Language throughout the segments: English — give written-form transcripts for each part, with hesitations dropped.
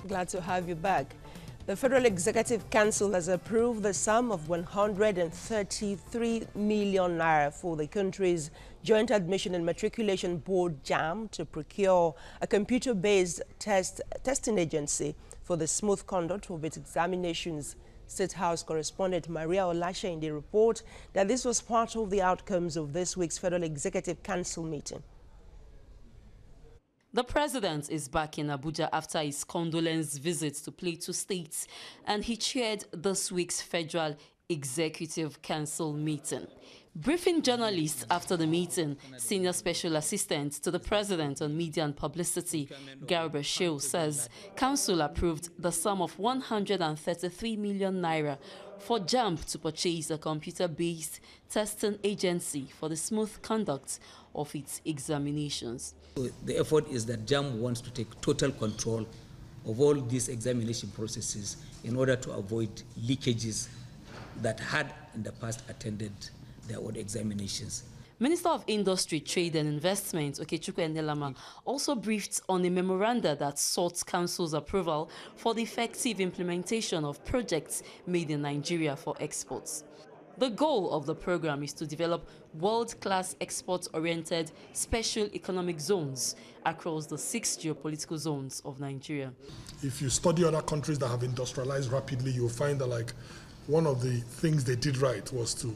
Glad to have you back. The Federal Executive Council has approved the sum of 133 million naira for the country's Joint Admission and Matriculation Board JAMB to procure a computer-based testing agency for the smooth conduct of its examinations. State House correspondent Maria Olashe in the report that this was part of the outcomes of this week's Federal Executive Council meeting. The president is back in Abuja after his condolence visit to Plateau State, and he chaired this week's Federal Executive Council meeting. Briefing journalists after the meeting, Senior Special Assistant to the President on Media and Publicity, Garba Shehu, says Council approved the sum of 133 million naira for JAMB to purchase a computer-based testing agency for the smooth conduct of its examinations. The effort is that JAMB wants to take total control of all these examination processes in order to avoid leakages that had in the past attended their own examinations. Minister of Industry, Trade and Investment, Okechukwu Endelama, also briefed on a memoranda that sought Council's approval for the effective implementation of projects made in Nigeria for exports. The goal of the program is to develop world-class export-oriented special economic zones across the 6 geopolitical zones of Nigeria. If you study other countries that have industrialized rapidly, you'll find that one of the things they did right was to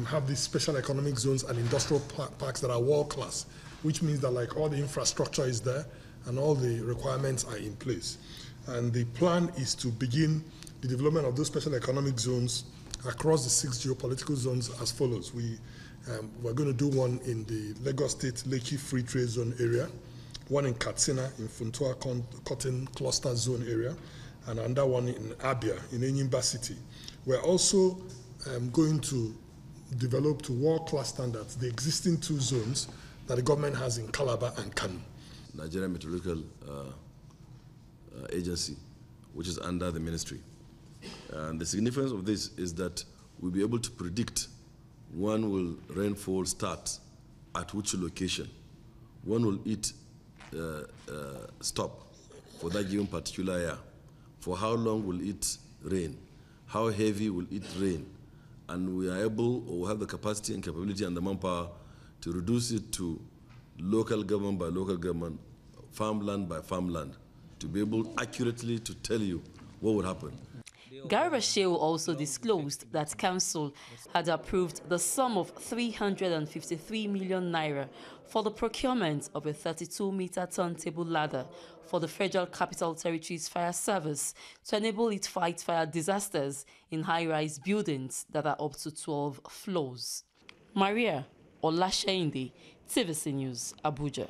have these special economic zones and industrial parks that are world-class, which means that all the infrastructure is there and all the requirements are in place. And the plan is to begin the development of those special economic zones across the 6 geopolitical zones as follows. We're going to do one in the Lagos State Lekki Free Trade Zone area, one in Katsina in Funtua Cotton Cluster Zone area, and another one in Abia in Enyimba City. We're also going to develop to world-class standards the existing 2 zones that the government has in Calabar and Kano. Nigerian Meteorological Agency, which is under the ministry. And the significance of this is that we'll be able to predict when will rainfall start at which location, when will it stop for that given particular year, for how long will it rain, how heavy will it rain, and we are able or have the capacity and capability and the manpower to reduce it to local government by local government, farmland by farmland, to be able accurately to tell you what would happen. Garba Shehu also disclosed that Council had approved the sum of 353 million naira for the procurement of a 32-meter turntable ladder for the Federal Capital Territory's fire service to enable it fight fire disasters in high-rise buildings that are up to 12 floors. Maria Olashe, TVC News, Abuja.